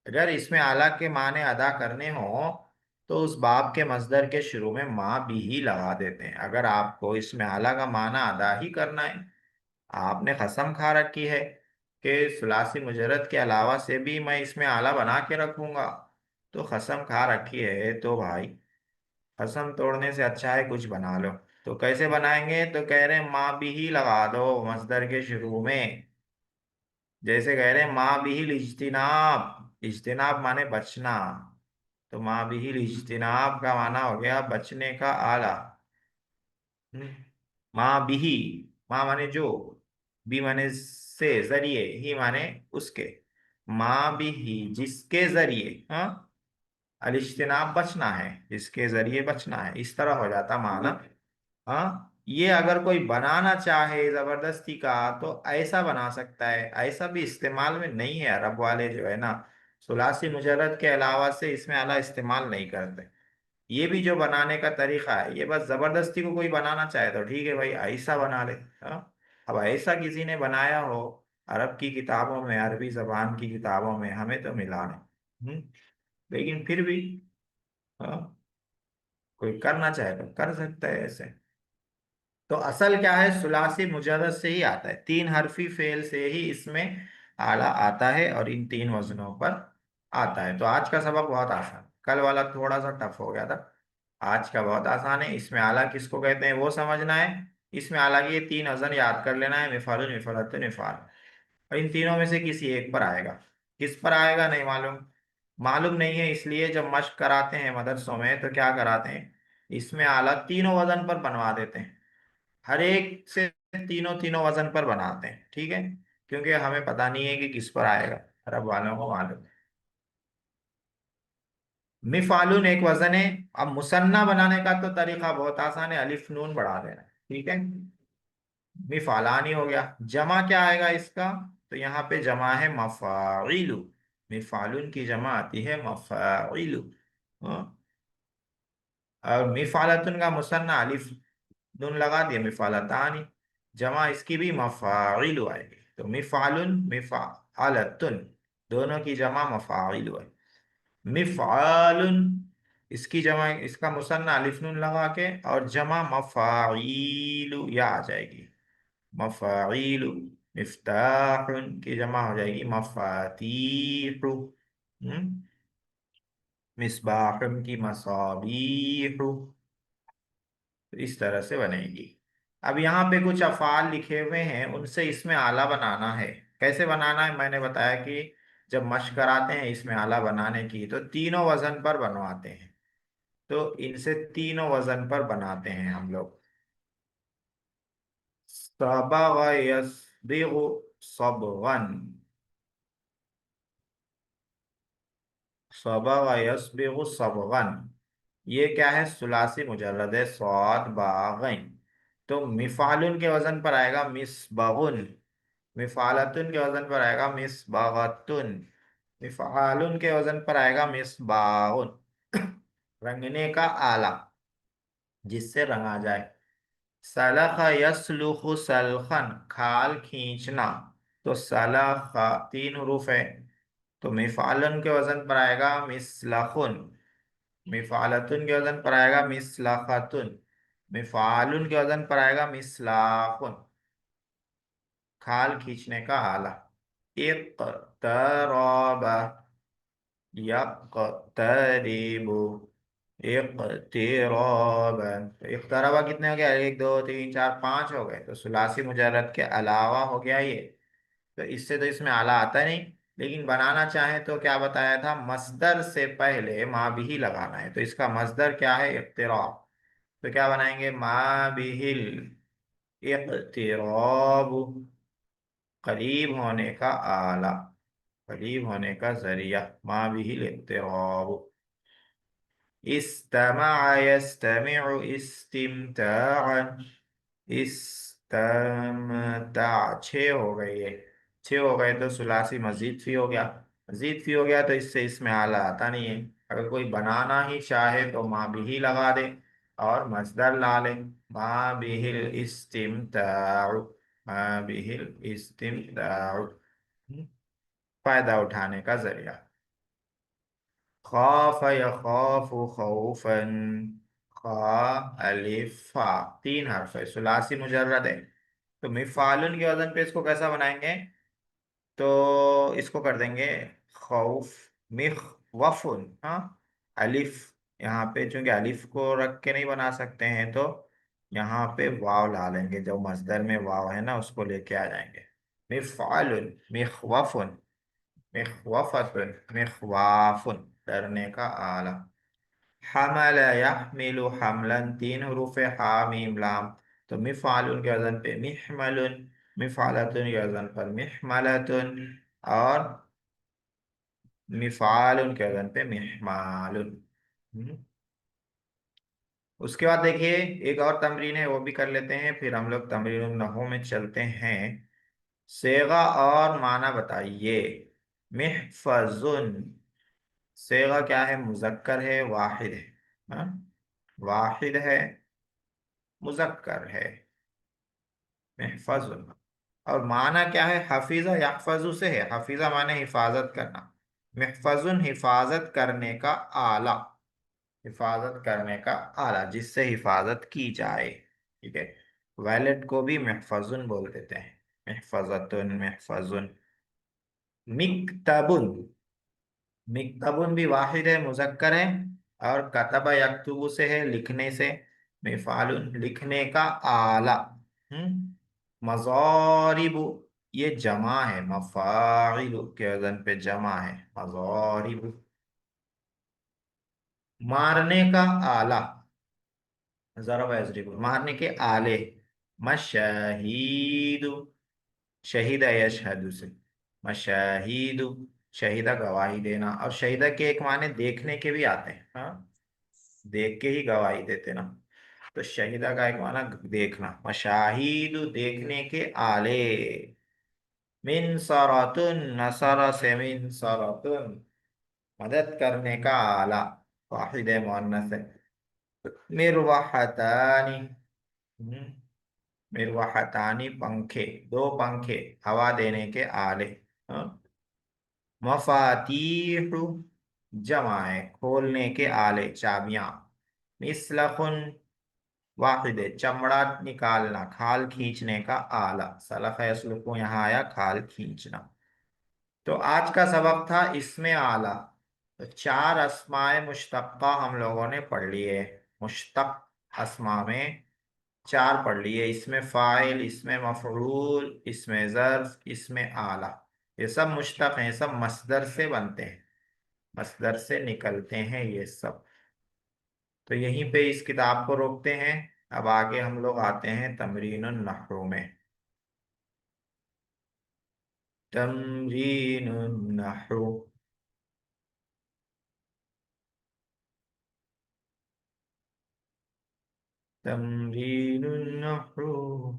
अगर इसमें आला के माने अदा करने हो तो उस बाब के मजदर के शुरू में माँ भी ही लगा देते हैं। अगर आपको इसमें आला का माना अदा ही करना है, आपने कसम खा रखी है कि सुलासी मुजरद के अलावा से भी मैं इसमें आला बना के रखूंगा, तो कसम खा रखी है तो भाई कसम तोड़ने से अच्छा है कुछ बना लो। तो कैसे बनाएंगे, तो कह रहे हैं माँ भी ही लगा दो मजदर के शुरू में। जैसे कह रहे हैं माँ भी ही इज्तिनाब, इज्तिनाब माने बचना, तो माँ भी ही इज्तिनाब का माना हो गया बचने का आला। हम्म। माँ भी ही, माँ माने जो, बी माने से, जरिए, ही माने उसके। माँ भी ही जिसके जरिए, हाँ, अल इज्तिनाब बचना है, जिसके जरिए बचना है, इस तरह हो जाता माना। हाँ, ये अगर कोई बनाना चाहे जबरदस्ती का तो ऐसा बना सकता है, ऐसा भी इस्तेमाल में नहीं है। अरब वाले जो है ना, सुलासी मुजर्रद के अलावा से इसमें आला इस्तेमाल नहीं करते। ये भी जो बनाने का तरीका है, ये बस जबरदस्ती को कोई बनाना चाहे तो ठीक है भाई ऐसा बना ले। हाँ, अब ऐसा किसी ने बनाया हो अरब की किताबों में, अरबी जबान की किताबों में हमें तो मिला नहीं। लेकिन फिर भी, हाँ, कोई करना चाहे तो कर सकता है ऐसे। तो असल क्या है, सुलासी मुजर्रद से ही आता है, तीन हरफी फेल से ही इसमें आला आता है, और इन तीन वजनों पर आता है। तो आज का सबक बहुत आसान, कल वाला थोड़ा सा टफ हो गया था, आज का बहुत आसान है। इसमें आला किसको कहते हैं वो समझना है। इसमें आला के ये तीन वजन याद कर लेना है, मिफालुन, मिफालत, मिफाल। और इन तीनों में से किसी एक पर आएगा, किस पर आएगा नहीं मालूम। मालूम नहीं है, इसलिए जब मश्क कराते हैं मदरसों में तो क्या कराते हैं, इसमें आला तीनों वजन पर बनवा देते हैं, हर एक से तीनों तीनों वजन पर बनाते हैं। ठीक है, क्योंकि हमें पता नहीं है कि किस पर आएगा, अरब वालों को मालूम है। मिफालुन एक वजन है। अब मुसन्ना बनाने का तो तरीका बहुत आसान है, अलिफ नून बढ़ा देना। ठीक है, मिफालानी हो गया। जमा क्या आएगा इसका, तो यहाँ पे जमा है मफाइलु, मिफालुन की जमा आती है मफाइलु। हाँ? और मिफालतुन का मुसन्ना अलिफ नून लगा दिया, मिफालतानी, जमा इसकी भी मफाइलु आएगी। तो मिफालुन, मिफालतुन, दोनों की जमा मफाइलु है। मिफालुन, इसकी जमा, इसका मुसन्ना अलिफ नून लगा के, और जमा मफाइलु या आ जाएगी, मफाइलु, मिफ्ताहुन की जमा हो जाएगी मफातीहु। मिसबाहुन की मसाबीहु। तो इस तरह से बनेगी। अब यहाँ पे कुछ अफ़ाल लिखे हुए हैं, उनसे इसमें आला बनाना है। कैसे बनाना है मैंने बताया कि जब मश्क कराते हैं इसमें आला बनाने की तो तीनों वजन पर बनवाते हैं। तो इनसे तीनों वजन पर बनाते हैं हम लोग। सबग यस्बिगु सबगन। सबग यस्बिगु सबगन। ये क्या है? सुलासी मुजर्रद है, सौद बागैन। तो मिफालुन के वजन पर आएगा मिसबगुन। मिफालतुन के वजन पर आएगा मिसबागतुन। मिफालुन के वजन पर आएगा मिसबाउन। रंगने का आला, जिससे रंगा जाए। सलख यसलुखु सलखन, खाल खींचना। तो सलख तीन हरूफ है, तो मिफालन के वजन पर आएगा मिसलखुन। मिफालतुन के वजन पर आएगा मिसलखतुन। मिफालुन के वजन पर आएगा मिसलाखुन। खाल खींचने का आला। इक़्तरब यक़्तरिबु इक़्तिराबन। तो इक़्तरबा कितने हो गया? एक दो तीन चार पांच हो गए। तो सुलासी मुजर्रद के अलावा हो गया ये। तो इससे तो इसमें आला आता नहीं। लेकिन बनाना चाहे तो क्या बताया था? मस्दर से पहले मा बिही लगाना है। तो इसका मस्दर क्या है? इक़्तिराब। तो क्या बनाएंगे? मा बिहिल इक़्तिराब, करीब होने का आला, करीब होने का जरिया। मा बिहिल इक़्तिराब। इस्तमा यस्तमिउ इस्तिमताअन। इस्तमता, छः हो गई है। छः हो गए तो सुलासी मजीद फी हो गया। मजीद फी हो गया तो इससे इसमें आला आता नहीं है। अगर कोई बनाना ही चाहे तो मा बिही लगा दे और मजदर ला ले। मा बिहिल इस्तिमताउ। मा बिहिल इस्तिमताउ, फायदा उठाने का जरिया। खौफ यखौफु खौफन। खा अलिफ फा, तीन हर्फ है, सुलासी मुजर्रद है। तो मिफालुन के वजन पे इसको कैसा बनाएंगे? तो इसको कर देंगे खौफ मिख वफुन। हाँ, अलिफ, यहाँ पे चूंकि अलिफ को रख के नहीं बना सकते हैं तो यहाँ पे वाव ला लेंगे। जो मस्दर में वाव है ना उसको लेके आ जाएंगे। मिफालुन मिखवफुन मिखवफतुन मिखवाफुन, डरने का आला। हमल यहमिलु हमलन, तीन हरूफ है, हा मीम लाम। तो मिफालुन के वजन पे मिहमलुन। मिफालतुन के वजन पर मिहमलतुन। और मिफालुन के वजन पे मिहमालुन। हम्म। उसके बाद देखिए एक और तमरीन है, वो भी कर लेते हैं, फिर हम लोग तमरीन नहू में चलते हैं। सेगा और माना बताइए। मिहफजुन, सेगा क्या है? मुजक्कर है, वाहिद है। हाँ? वाहिद है, मुजक्कर है। महफजुन। और माना क्या है? हफीजा यहफजु से है। हफीजा माने हिफाजत करना। महफजुन, हिफाजत करने का आला। हिफाजत करने का आला, जिससे हिफाजत की जाए। ठीक है। वैलेट को भी महफजुन बोल देते हैं। महफजतुन, महफजुन। मिक्तबुन, मिक्तबुन भी वाहिद है, मुजक्कर है। और कतबा यक्तुबु से है, लिखने से। मिफालुन, लिखने का आला। मज़ारिबु, ये जमा है, मफाइलु के वजन पे जमा है, मज़ारिबु। मारने का आला, ज़रब यज़रिबु, मारने के आले। मशाहीदु, शहीद यशहदु से। मशाहीदु, शहीदा गवाही देना। और शहीदा के एक माने देखने के भी आते हैं। हाँ, देख के ही गवाही देते ना। तो शहीदा का एक माना देखना। मशाहिदु, देखने के आले। मिन सरातुन, नसरा से मिन सरातुन, मदद करने का आला, वाहिद मुअन्नस है। मिरवाहतानी, मिरवाहतानी, पंखे, दो पंखे, हवा देने के आले। हाँ? मफातीहु, जमा है, खोलने के आले, चाबियां। मिसलखुन, वाहिद चमड़ा निकालना, खाल खींचने का आला, सलख यसलुकु यहाँ आया खाल खींचना। तो आज का सबक था इसमें आला। तो चार अस्माए मुश्तक्का हम लोगों ने पढ़ लिए। मुश्तक अस्मा में चार पढ़ लिए, इसमें फाइल, इसमें मफरूल, इसमें ज़र्फ, इसमें आला। ये सब मुश्तक हैं, सब मस्दर से बनते हैं, मस्दर से निकलते हैं ये सब। तो यहीं पे इस किताब को रोकते हैं। अब आगे हम लोग आते हैं तमरीनुन नहू में। तमरीनुन नहू। तमरीनुन नहू।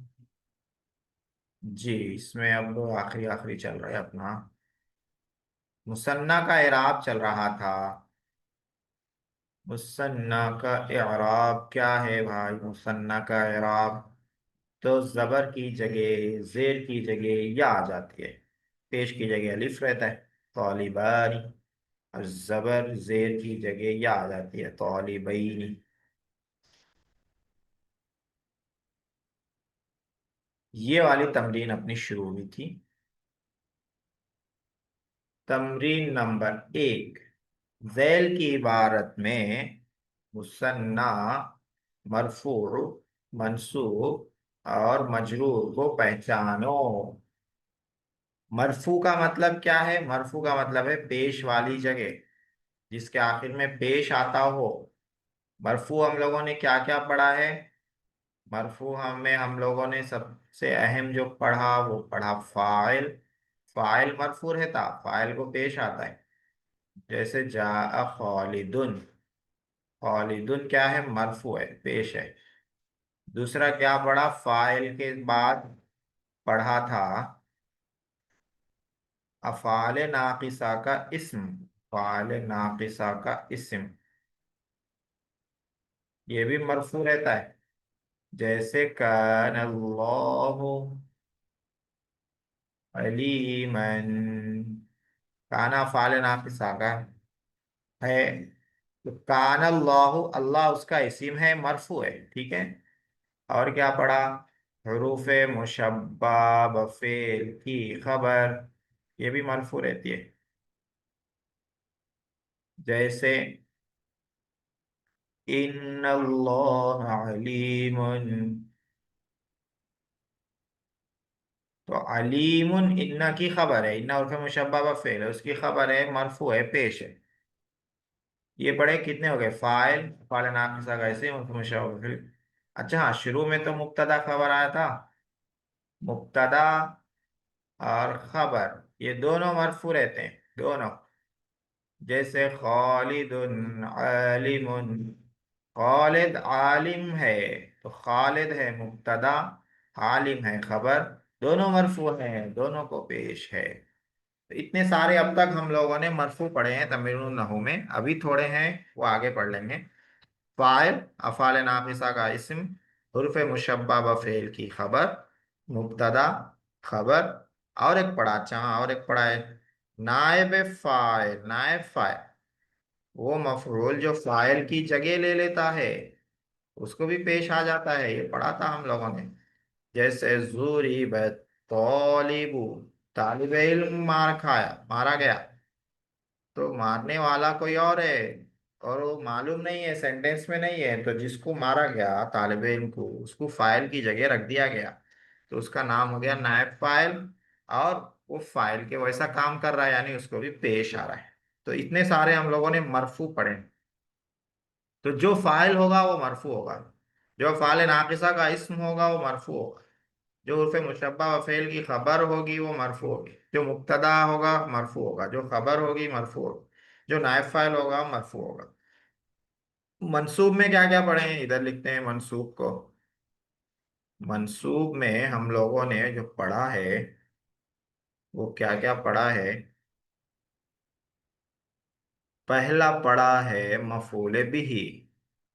जी, इसमें अब आखिरी आखिरी चल रहा है अपना मुसन्ना का इराब चल रहा था। मुसन्ना का इराब क्या है भाई? मुसन्ना का इराब तो जबर की जगह जेर की जगह या आ जाती है, पेश की जगह अलिफ रहता है, तौलिबानी। और जबर जेर की जगह या आ जाती है, तौलिबैनी। ये वाली तमरीन अपनी शुरू हुई थी। तमरीन नंबर एक, झैल की इबारत में मुसन्ना, मरफू, मंसूब और मजरूर को पहचानो। मरफू का मतलब क्या है? मरफू का मतलब है पेश वाली जगह, जिसके आखिर में पेश आता हो। मरफू हम लोगों ने क्या क्या पढ़ा है? मरफू हमें हम लोगों ने सबसे अहम जो पढ़ा वो पढ़ा फाइल। फाइल मरफू रहता, फाइल को पेश आता है। जैसे जा खालिदुन, खालिदुन क्या है? मरफू है, पेश है। दूसरा क्या पढ़ा? फाइल के बाद पढ़ा था अफ़ाल नाकिसा का इस्म। फ़ाल नाकिसा का इस्म ये भी मरफू रहता है। जैसे कान अल्लाहु अलीमन, काना फ़ाल नाकिसा का है। तो कान अल्लाहु, अल्लाह उसका इस्म है, मरफू है, ठीक है। और क्या पढ़ा? हरूफ मुशब्बा बफेल की खबर, ये भी मरफू रहती है। जैसे इन्नल्लाह अलीमुन, तो अलीमुन इन्ना की खबर है, इन्ना उर्फ मुशब्बा व फेल है, उसकी खबर है, मरफू है, पेश है। ये बड़े कितने हो गए? फाइल, फाइल नाक़िसा का इस्म, उर्फ मुशब्बा व फेल। अच्छा हाँ, शुरू में तो मुब्तदा खबर आया था। मुब्तदा और खबर ये दोनों मरफू रहते हैं, दोनों। जैसे खालिदुन आलिमुन, खालिद आलिम है, तो खालिद है मुब्तदा, आलिम है खबर, दोनों मरफू हैं, दोनों को पेश है। तो इतने सारे अब तक हम लोगों ने मरफू पढ़े हैं तमीरुन नहू में, अभी थोड़े हैं वो आगे पढ़ लेंगे। फाइल, अफ़ाल नाक़िसा का इस्म, हुर्फ मुशब्बा व फ़ेल की खबर, मुब्तदा, खबर। और एक पढ़ा, अच्छा हाँ, और एक पढ़ा है नायब फाइल। नायब फाइल वो मफरूल जो फाइल की जगह ले लेता है, उसको भी पेश आ जाता है, ये पढ़ा था हम लोगों ने। जैसे ज़ुरिबत तौलिबू, तालिब इल्म मार खाया, मारा गया। तो मारने वाला कोई और है और वो मालूम नहीं है, सेंटेंस में नहीं है, तो जिसको मारा गया तालिब इल्म को, उसको फाइल की जगह रख दिया गया, तो उसका नाम हो गया नायब फाइल। और वो फाइल के वैसा काम कर रहा है, यानी उसको भी पेश आ रहा है। तो इतने सारे हम लोगों ने मरफू पढ़े। तो जो फाइल होगा वो मरफू होगा, जो फाइल नाकिसा का इस्म होगा वो मरफू होगा, जो उर्फ मुशब्बा व फेल की खबर होगी वो मरफू होगी, जो मुब्तदा होगा मरफू होगा, जो खबर होगी मरफू होगी, जो नायब फाइल होगा मरफू होगा। मंसूब में क्या क्या पढ़े हैं? इधर लिखते हैं मंसूब को। मंसूब में हम लोगों ने जो पढ़ा है वो क्या क्या पढ़ा है? पहला पढ़ा है मफूल बिही।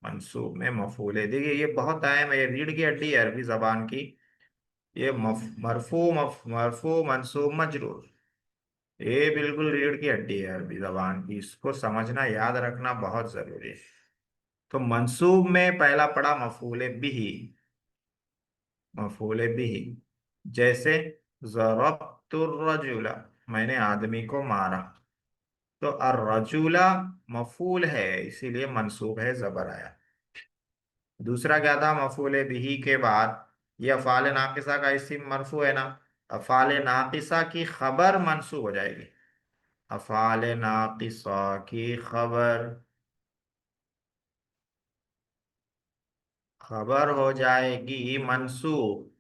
मंसूब में मफूल देखिए, ये बहुत अहम है, ये रीढ़ की हड्डी है अरबी जबान की। ये मरफू मंसूब मजरूर, ये बिल्कुल रीढ़ की हड्डी है अरबी जबान की, इसको समझना याद रखना बहुत जरूरी है। तो मंसूब में पहला पड़ा मफूल बिही, मफूल बिही। जैसे ज़रबतुर रजुला, मैंने आदमी को मारा। तो अर्रजुला मफूल है, इसीलिए मंसूब है, जबर आया। दूसरा क्या था, मफूल बिही के बाद ये अफ़ाल नाकिसा का इस्म मरफू है ना, अफ़ाल नाकिसा की खबर मंसूब हो जाएगी। अफ़ाल नाकिसा की खबर, खबर हो जाएगी मंसूब।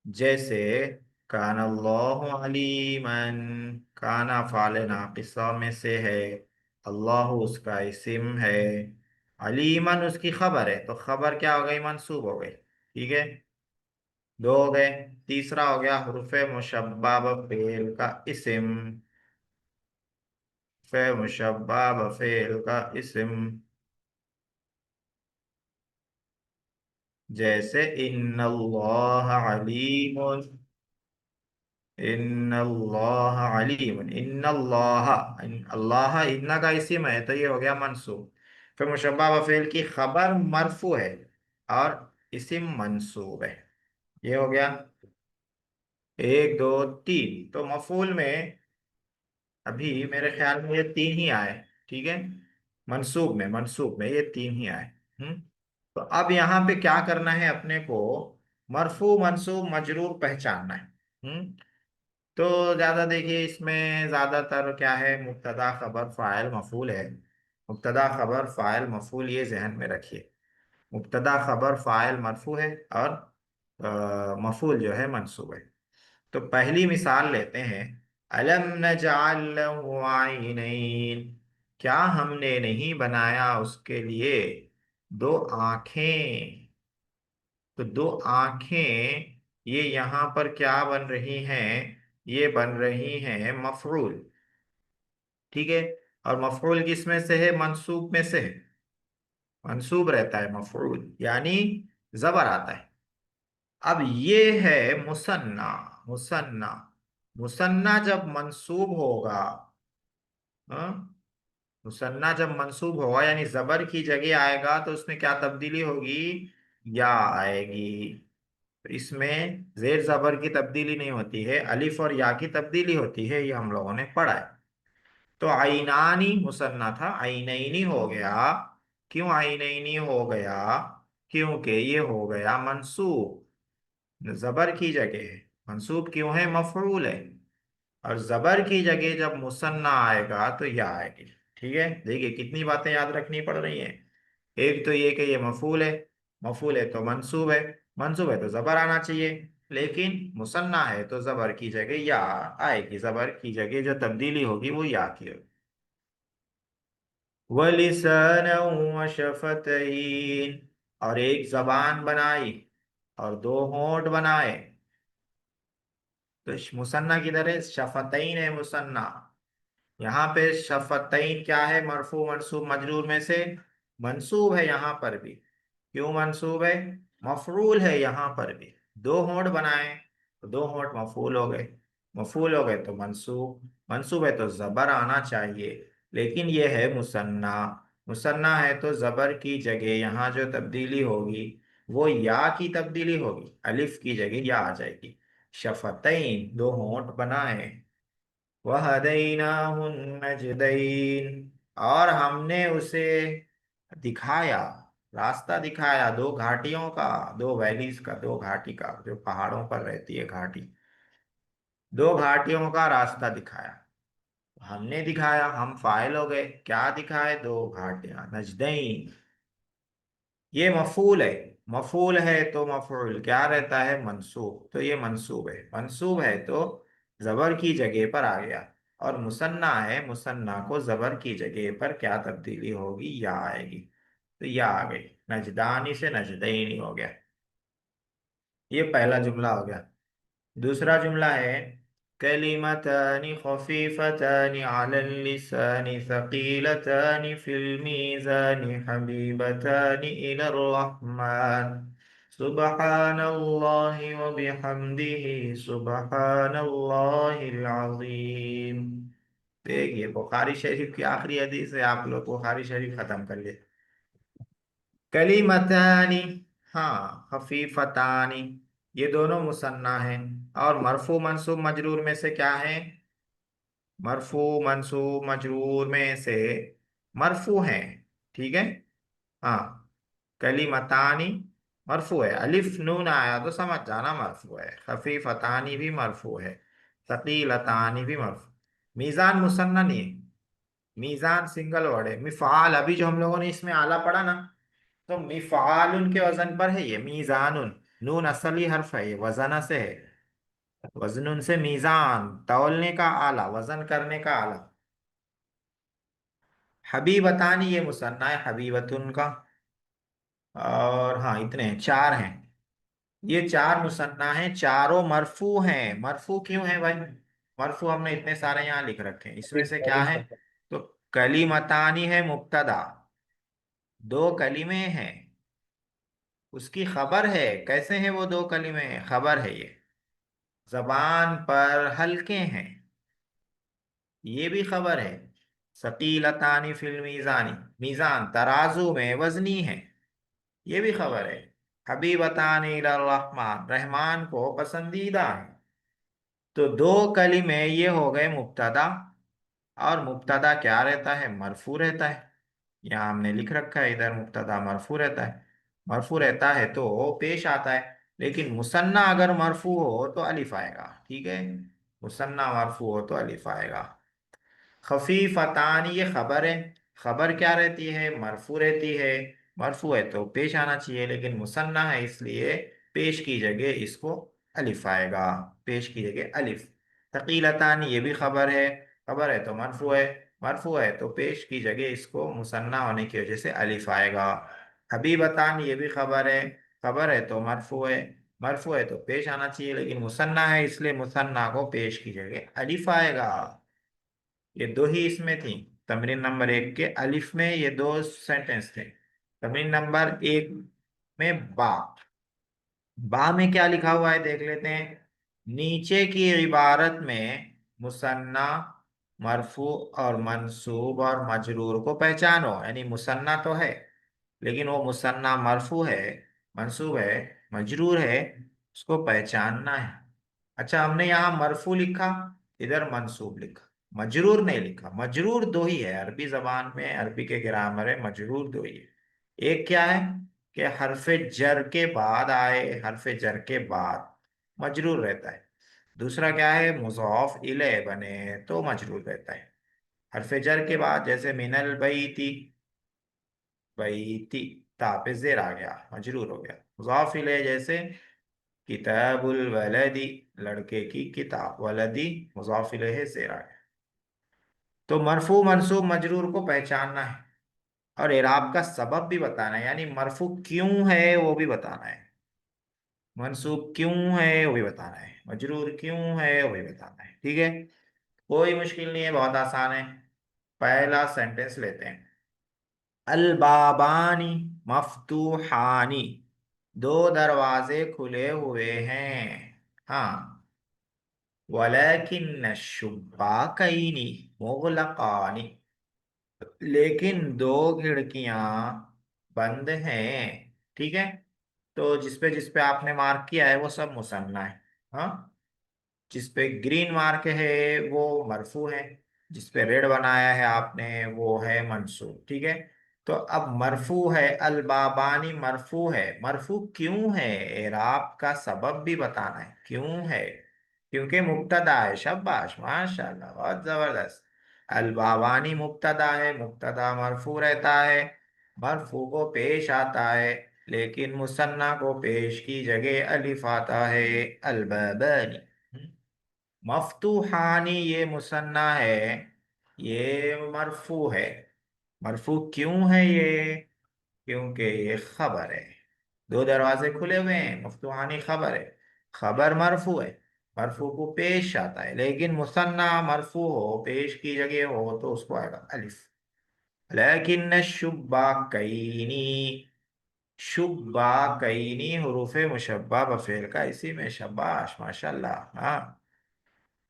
जैसे कान अल्लाहु अलीमन, काना फाल नाकिसा में से है, अल्लाह उसका इस्म है, अलीमन उसकी खबर है, तो खबर क्या हो गई, मंसूब हो गई। ठीक है, दो हो गए। तीसरा हो गया हुर्फे मुशब्बा ब फेल का इस्म, फे मुशब्बा ब फेल का इस्म। जैसे इन्नल्लाह अलीमुन, इन्नल्लाह अलीम, इन्नल्लाह, अल्लाह इन्ना का इस्म है, तो ये हो गया मंसूब। फिर मुशब्बा व फ़िल की खबर मरफू है और इस्म मंसूब है। ये हो गया एक दो तीन। तो मफूल में अभी मेरे ख्याल में ये तीन ही आए। ठीक है, मंसूब में, मंसूब में ये तीन ही आए। तो अब यहाँ पे क्या करना है अपने को, मरफू मंसूब मजरूर पहचानना है। तो ज्यादा देखिए, इसमें ज्यादातर क्या है, मुब्तदा खबर फाइल मफूल है। मुब्तदा खबर फाइल मफूल, ये जहन में रखिए। मुब्तदा खबर फाइल मरफू है और मफूल जो है मंसूब है। तो पहली मिसाल लेते हैं, अलम नजअल लहू आइनैन, क्या हमने नहीं बनाया उसके लिए दो आंखें। तो दो आंखें, ये यहाँ पर क्या बन रही हैं, ये बन रही हैं मफरूल। ठीक है, और मफरूल किस में से है, मंसूब में से है। मंसूब रहता है मफरूल, यानी जबर आता है। अब ये है मुसन्ना, मुसन्ना। मुसन्ना जब मंसूब होगा, हाँ? मुसन्ना जब मंसूब होगा यानी जबर की जगह आएगा, तो उसमें क्या तब्दीली होगी, या आएगी। इसमें जेर जबर की तब्दीली नहीं होती है, अलिफ और या की तब्दीली होती है, ये हम लोगों ने पढ़ा है। तो आइनानी मुसन्ना था, आइनैनी हो गया। क्यों आइनैनी हो गया, क्योंकि ये हो गया मंसूब, जबर की जगह है। मंसूब क्यों है, मफरूल है। और जबर की जगह जब मुसन्ना आएगा तो या आएगी। ठीक है, देखिए कितनी बातें याद रखनी पड़ रही हैं। एक तो ये कि ये मफूल है, मफूल है तो मंसूब है, मंसूब है तो जबर आना चाहिए। लेकिन मुसन्ना है तो जबर की जगह या आएगी, जबर की जगह जो तब्दीली होगी वो या की होगी। वलिसानन व शफतैन, और एक जबान बनाई और दो होंठ बनाए। तो मुसन्ना किधर है, शफतैन है मुसन्ना। यहाँ पे शफतैन क्या है, मरफू मनसूब मजरूर में से मंसूब है यहाँ पर भी। क्यों मंसूब है, मफरूल है यहाँ पर भी। दो होंठ बनाए तो दो होंठ मफूल हो गए, मफूल हो गए तो मंसूब, मंसूब है तो जबर आना चाहिए। लेकिन ये है मुसन्ना, मुसन्ना है तो जबर की जगह यहाँ जो तब्दीली होगी वो या की तब्दीली होगी, अलिफ की जगह या आ जाएगी। शफतैन, दो होंठ बनाए। वहदैनाहुन नजदैन, और हमने उसे दिखाया, रास्ता दिखाया, दो घाटियों का, दो वैलीज का, दो घाटी का, जो पहाड़ों पर रहती है घाटी, दो घाटियों का रास्ता दिखाया। हमने दिखाया, हम फाइल हो गए, क्या दिखाए, दो घाटियां, नजदैन। ये मफूल है, मफूल है तो मफूल क्या रहता है, मंसूब, तो ये मंसूब है, मंसूब है तो जबर की जगह पर आ गया। और मुसन्ना है, मुसन्ना को जबर की जगह पर क्या तब्दीली होगी, या आएगी। तो या आ गई, नजदानी से नजदैनी हो गया। ये पहला जुमला हो गया। दूसरा जुमला है, कलिमतानि खफीफतानि अलल लिसानि सकीलतानि फिल मीज़ानि हबीबतानि इलर रहमान सुब्हानल्लाहि व बिहम्दिही सुब्हानल्लाहिल अज़ीम। देखिए बुखारी शरीफ की आखिरी हदीस है, आप लोग बुखारी शरीफ खत्म कर लिए। कलिमतानी, हाँ, खफीफतानी, ये दोनों मुसन्ना हैं। और मरफू मंसूब मजरूर में से क्या है? मरफू मंसूब मजरूर में से मरफू है। ठीक है। हाँ, कलिमतानी मरफू है, अलिफ नून आया तो समझ जाना मरफू है। खफीफतानी भी मरफू है, सकीलतानी भी मरफू। मीजान मुसन्ना नहीं है, मीजान सिंगल वर्ड है। मिफाल, अभी जो हम लोगों ने इसमें आला पढ़ा ना, तो मिफाल के वजन पर है ये, मीजानुन। नून असली हर्फ है, ये वजना से है। वजनुन से मीजान, तौलने का आला, वजन करने का आला। हबीबतानी ये मुसन्ना है, हबीबतुन का। और हाँ, इतने हैं, चार हैं। ये चार मुसन्ना हैं, चारों मरफू हैं। मरफू क्यों है भाई? मरफू हमने इतने सारे यहाँ लिख रखे हैं, इसमें से क्या है? तो कलीमतानी है मुब्तदा, दो कलीमे हैं। उसकी खबर है, कैसे हैं वो दो कलीमे? खबर है ये, जबान पर हल्के हैं, ये भी खबर है। सकीलतानी फिल मीजानी, मीजान तराजू में वजनी है, ये भी खबर है। हबीबतानी रहमान, रहमान को पसंदीदा है। तो दो कलिमे ये हो गए मुब्तदा। और मुब्तदा क्या रहता है? मरफू रहता है। यहाँ हमने लिख रखा है, इधर मुब्तदा मरफू रहता है। मरफू रहता है तो पेश आता है। लेकिन मुसन्ना अगर मरफू हो तो अलिफ आएगा। ठीक है, मुसन्ना मरफू हो तो अलिफ आएगा। खफीफतानी ये खबर है। खबर क्या रहती है? मरफू रहती है। मरफू है तो पेश आना चाहिए, लेकिन मुसन्ना है इसलिए पेश की जगह इसको अलिफ आएगा। पेश की जगह अलिफ। थकीलतानी ये भी खबर है। खबर है तो मरफू है। मरफू है तो पेश की जगह इसको मुसन्ना होने की वजह से अलिफ आएगा। हबीबतान ये भी खबर है। खबर है तो मरफू है। मरफू है तो पेश आना चाहिए, लेकिन मुसन्ना है इसलिए मुसन्ना को पेश की जगह अलिफ आएगा। ये दो ही इसमें थी। तमरीन नंबर एक के अलिफ में ये दो सेंटेंस थे। तमरीन नंबर एक में बा, बा में क्या लिखा हुआ है देख लेते हैं। नीचे की इबारत में मुसन्ना, मरफू और मंसूब और मजरूर को पहचानो। यानी मुसन्ना तो है, लेकिन वो मुसन्ना मरफू है, मंसूब है, मजरूर है, उसको पहचानना है। अच्छा, हमने यहाँ मरफू लिखा, इधर मंसूब लिखा, मजरूर नहीं लिखा। मजरूर दो ही है अरबी जबान में, अरबी के ग्रामर है, मजरूर दो ही है। एक क्या है कि हरफे जर के बाद आए, हरफे जर के बाद मजरूर रहता है। दूसरा क्या है, मुज़ाफ इले बने तो मजरूर रहता है। हरफे जर के बाद, जैसे मिनल बैती, बैती, ता पे जेर आ गया, मजरूर हो गया। मुज़ाफ इले जैसे किताबुल वलदी, लड़के की किताब, वलदी मुज़ाफ इलेह जेर आ गया। तो मरफू मंसूब मजरूर को पहचानना है, और इराब का सबब भी बताना है। यानी मरफू क्यों है वो भी बताना है, मंसूब क्यों है वो भी बताना है, मजरूर क्यों है वो भी बताना है। ठीक है, कोई मुश्किल नहीं है, बहुत आसान है। पहला सेंटेंस लेते हैं। अल बाबानी मफ्तूहानी, दो दरवाजे खुले हुए हैं। हाँ, वलकिन शुब्बाकैनी मुगलकानी, लेकिन दो खिड़कियां बंद हैं। ठीक है, तो जिस पे आपने मार्क किया है वो सब मुसन्ना है। हाँ, जिस पे ग्रीन मार्क है वो मरफू है, जिस पे रेड बनाया है आपने वो है मंसूब। ठीक है, तो अब मरफू है, अलबाबानी मरफू है। मरफू क्यों है? एराब का सबब भी बताना है क्यों है। क्योंकि मुब्तदा है। शाबाश, माशाल्लाह, बहुत जबरदस्त। अलबाबानी मुब्तदा है, मुब्तदा मरफू रहता है, मरफू को पेश आता है, लेकिन मुसन्ना को पेश की जगह अलिफ आता है। अलबाबानी। मफ्तूहानी ये मुसन्ना है, ये मरफू है। मरफू क्यों है ये? क्योंकि ये खबर है। दो दरवाजे खुले हुए हैं, मफ्तूहानी खबर है। खबर मरफू है, मरफू को पेश आता है, लेकिन मुसन्ना मरफू हो, पेश की जगह हो तो उसको आएगा अलिफ। लेकिन शुब्बा कईनी, शुब्बा कईनी हुरूफे मुशब्बा बफेल का इसी में। शबाश, माशाल्लाह। हाँ,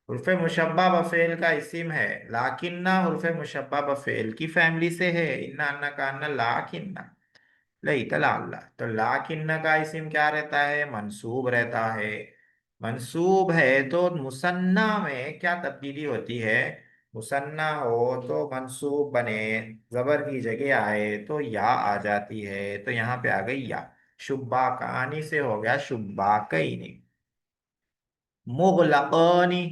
हुर्फे मुशब्बा बफेल का इसिम है। लाकिन्ना हुर्फे मुशब्बा बफेल की फैमिली से है। इन्ना अन्ना का अन्ना लाकिन्ना। ليت لعل تو लाकिन का इस्म क्या रहता है, मंसूब रहता है। मंसूब है तो मुसन्ना में क्या तब्दीली होती है, मुसन्ना हो तो मंसूब बने, जबर की जगह आए तो या आ जाती है, तो यहाँ पे आ गई या। शुब्बा कहानी से हो गया शुब्बा कईनी। मुगलकानी,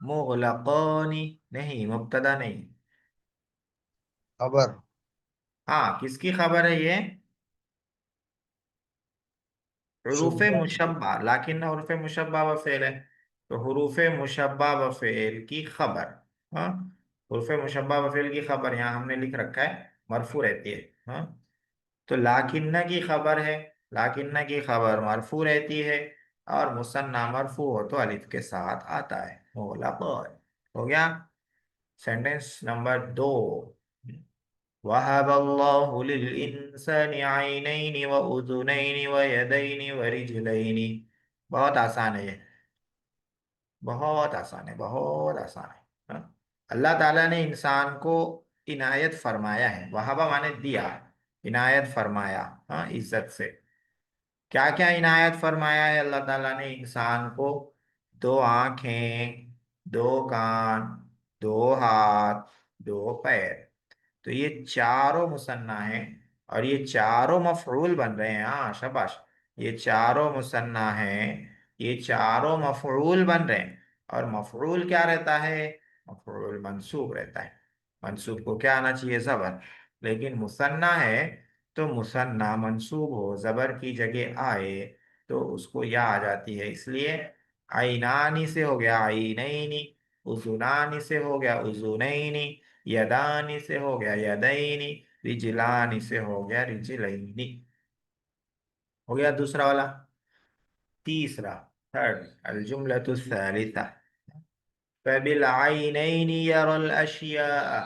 मुगलकानी नहीं, मुब्तदा नहीं। खबर। हाँ, किसकी खबर है ये? हरूफ शुभ। मुशब्बा, लाकिन हरूफ मुशब्बा व फेल है, तो हरूफ मुशब्बा व फेल की खबर। हाँ, हरूफ मुशब्बा व फेल की खबर यहाँ हमने लिख रखा है मरफू रहती है। हाँ, तो लाकिन्ना की खबर है, लाकिन्ना की खबर मरफू रहती है, और मुसन्ना मरफू हो तो अलिफ के साथ आता है, मोला पर। हो गया। Sentence number 2। वहब अल्लाहु लिल इंसानी आइनैनि व उज़ुनैनि व यदैनि व रिजलैनि। बहुत आसान है ये, बहुत आसान है, बहुत आसान है। हाँ? अल्लाह ताला ने इंसान को इनायत फरमाया है, वहाबा माने दिया, इनायत फरमाया। हाँ, इज्जत से। क्या क्या इनायत फरमाया है अल्लाह ताला ने इंसान को? दो आंखें, दो कान, दो हाथ, दो पैर। तो ये चारों मुसन्ना हैं, और ये चारों मफरूल बन रहे हैं। हाँ शाबाश, ये चारों मुसन्ना हैं, ये चारों मफरूल बन रहे हैं। और मफरूल क्या रहता है? मफरूल मंसूब रहता है। मंसूब को क्या आना चाहिए, जबर। लेकिन मुसन्ना है, तो मुसन्ना मंसूब हो जबर की जगह आए तो उसको या आ जाती है, इसलिए आइनानी से हो गया आइनैनी, उजुनानी से हो गया उजुनैनी, यदानी से हो गया यदैनी, रिजलानी से हो गया रिजलैनी। हो गया दूसरा वाला। तीसरा, थर्ड, अलजुमलतु सालिसा। फबिलआइनैन यरल अशियाअ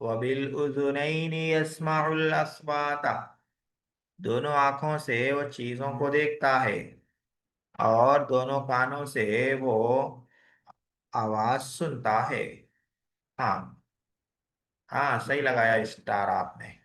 वबिलउज़ुनैन यस्मउल अस्वाता। दोनों आंखों से वो चीजों को देखता है, और दोनों कानों से वो आवाज सुनता है। हाँ, हाँ सही लगाया स्टार आपने।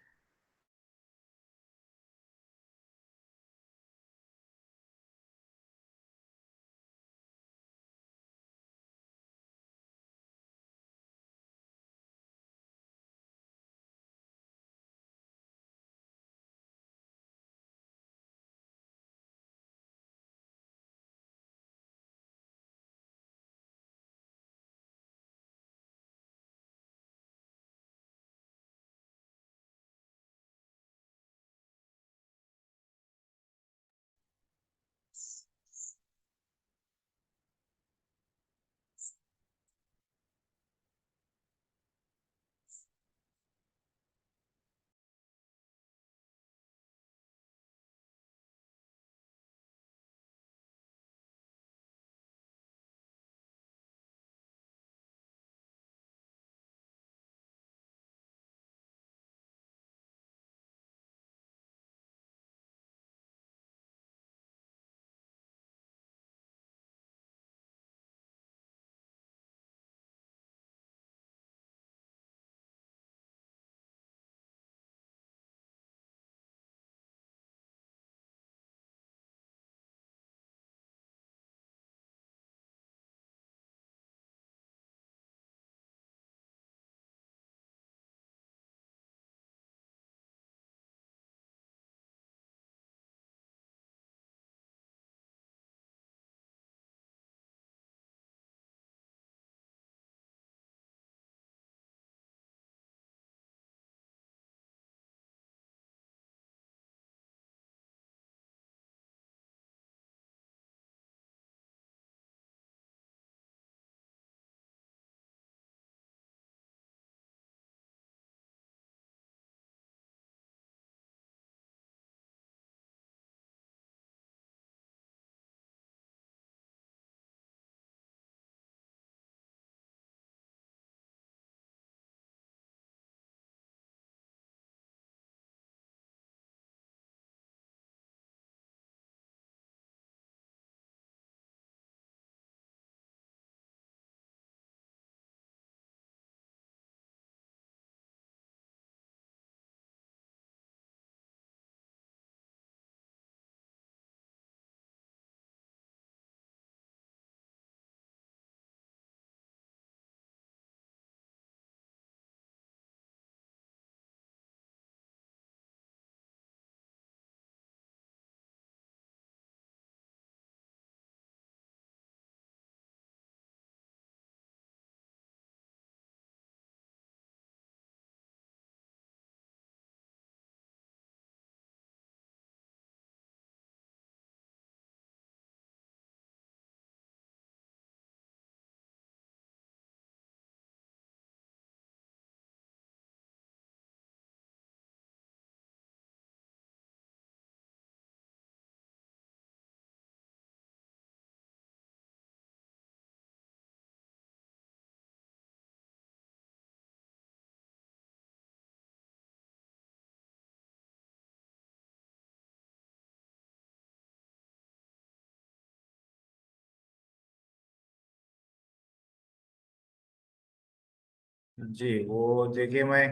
जी वो देखिए, मैं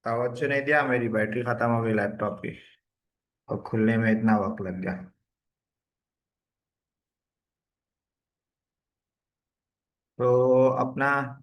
तवज्जो नहीं दिया, मेरी बैटरी खत्म हो गई लैपटॉप की, और खुलने में इतना वक्त लग गया। तो अपना